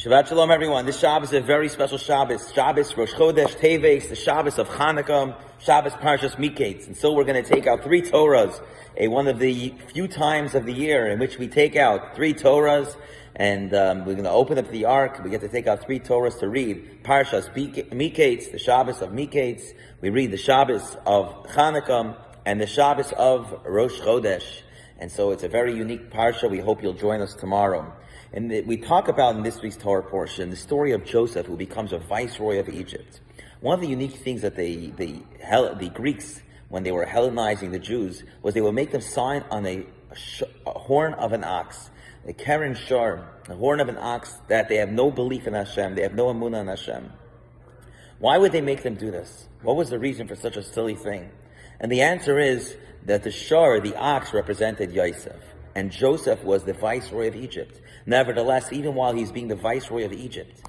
Shabbat Shalom, everyone. This Shabbos is a very special Shabbos. Shabbos Rosh Chodesh Teves, the Shabbos of Chanukah, Shabbos Parshat Mikeitz. And so we're going to take out 3 Torahs, one of the few times of the year in which we take out 3 Torahs, and we're going to open up the Ark. We get to take out 3 Torahs to read. Parshat Mikeitz, the Shabbos of Mikeitz. We read the Shabbos of Chanukah and the Shabbos of Rosh Chodesh. And so it's a very unique Parsha. We hope you'll join us tomorrow. And we talk about in this week's Torah portion the story of Joseph, who becomes a viceroy of Egypt. One of the unique things that the Greeks, when they were Hellenizing the Jews, was they would make them sign on a horn of an ox, a keren shar, a horn of an ox, that they have no belief in Hashem, they have no emunah in Hashem. Why would they make them do this? What was the reason for such a silly thing? And the answer is that the shar, the ox, represented Yosef, and Joseph was the viceroy of Egypt. Nevertheless, even while he's being the viceroy of Egypt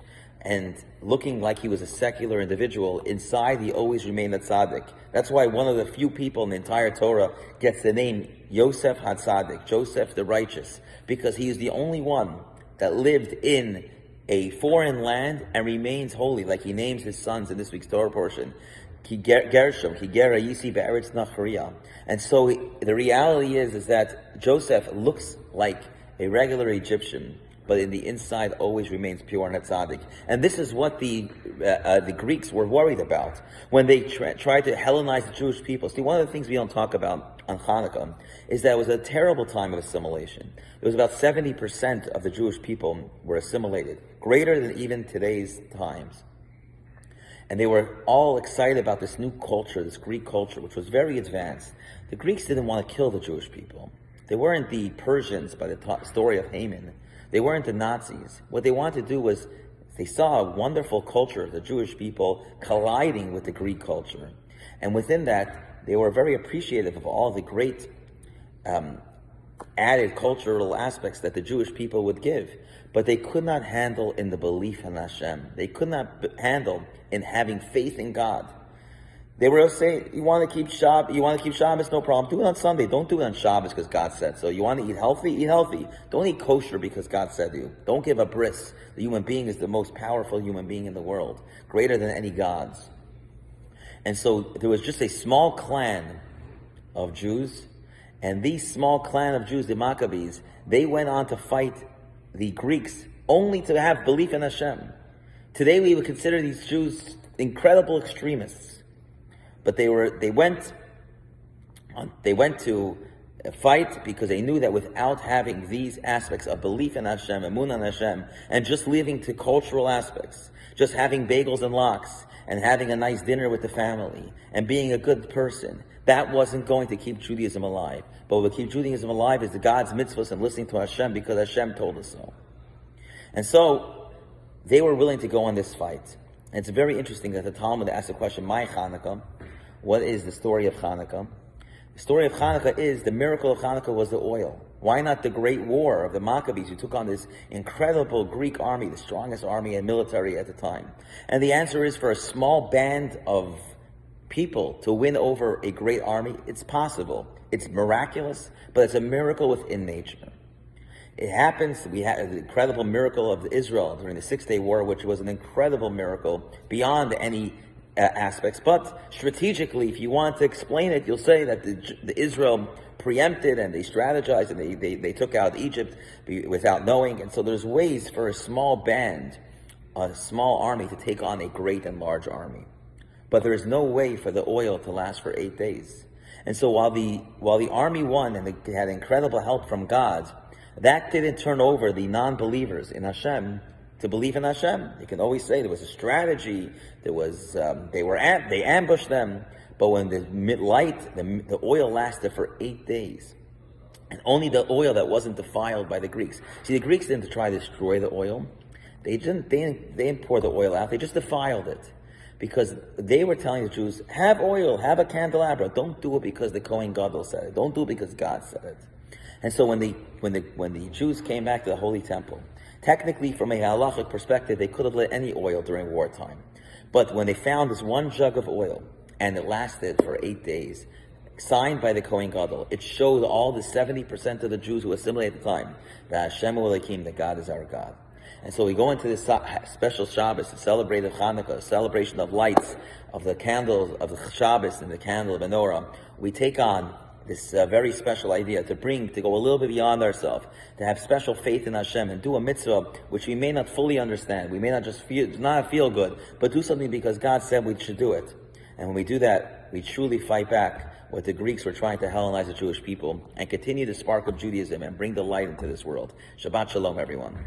and looking like he was a secular individual, inside he always remained a tzaddik. That's why one of the few people in the entire Torah gets the name Yosef HaTzadik, Joseph the righteous, because he is the only one that lived in a foreign land and remains holy, like he names his sons in this week's Torah portion. Gershom, Kigera, Yisi, Be'eretz Nachariah. And so the reality is that Joseph looks like a regular Egyptian, but in the inside always remains pure and a tzaddik. And this is what the Greeks were worried about when they tried to Hellenize the Jewish people. See, one of the things we don't talk about on Hanukkah is that it was a terrible time of assimilation. It was about 70% of the Jewish people were assimilated, greater than even today's times. And they were all excited about this new culture, this Greek culture, which was very advanced. The Greeks didn't want to kill the Jewish people. They weren't the Persians by the story of Haman. They weren't the Nazis. What they wanted to do was, they saw a wonderful culture of the Jewish people colliding with the Greek culture. And within that, they were very appreciative of all the great added cultural aspects that the Jewish people would give. But they could not handle in the belief in Hashem. They could not handle in having faith in God. They were saying, you want to keep Shabbos, no problem. Do it on Sunday. Don't do it on Shabbos because God said so. You want to eat healthy? Eat healthy. Don't eat kosher because God said to you. Don't give a bris. The human being is the most powerful human being in the world, greater than any gods. And so there was just a small clan of Jews, and these small clan of Jews, the Maccabees, they went on to fight the Greeks only to have belief in Hashem. Today we would consider these Jews incredible extremists. But they went to fight because they knew that without having these aspects of belief in Hashem, emunah in Hashem, and just living to cultural aspects, just having bagels and lox, and having a nice dinner with the family, and being a good person, that wasn't going to keep Judaism alive. But what would keep Judaism alive is the God's mitzvahs and listening to Hashem because Hashem told us so. And so they were willing to go on this fight. And it's very interesting that the Talmud asked the question, "My Chanukah?" What is the story of Chanukah? The story of Chanukah is, the miracle of Chanukah was the oil. Why not the great war of the Maccabees who took on this incredible Greek army, the strongest army and military at the time? And the answer is, for a small band of people to win over a great army, it's possible. It's miraculous, but it's a miracle within nature. It happens. We had the incredible miracle of Israel during the 6-Day War, which was an incredible miracle beyond any aspects. But strategically, if you want to explain it, you'll say that the Israel preempted and they strategized and they took out Egypt without knowing. And so there's ways for a small band, a small army, to take on a great and large army. But there is no way for the oil to last for 8 days. And so while the army won and they had incredible help from God, that didn't turn over the non-believers in Hashem to believe in Hashem. You can always say there was a strategy. There was they ambushed them, but when the oil lasted for 8 days, and only the oil that wasn't defiled by the Greeks. See, the Greeks didn't try to destroy the oil. They didn't pour the oil out. They just defiled it, because they were telling the Jews, have oil, have a candelabra. Don't do it because the Kohen Gadol said it. Don't do it because God said it. And so when the Jews came back to the Holy Temple, technically, from a halachic perspective, they could have lit any oil during wartime. But when they found this one jug of oil, and it lasted for 8 days, signed by the Kohen Gadol, it showed all the 70% of the Jews who assimilated at the time that Hashem Elokim, that God is our God. And so we go into this special Shabbos, to celebrate of Hanukkah, a celebration of lights, of the candles, of the Shabbos and the candle of menorah. We take on this very special idea to go a little bit beyond ourselves, to have special faith in Hashem and do a mitzvah which we may not fully understand. We may not just feel good, but do something because God said we should do it. And when we do that, we truly fight back what the Greeks were trying to Hellenize the Jewish people and continue the spark of Judaism and bring the light into this world. Shabbat Shalom, everyone.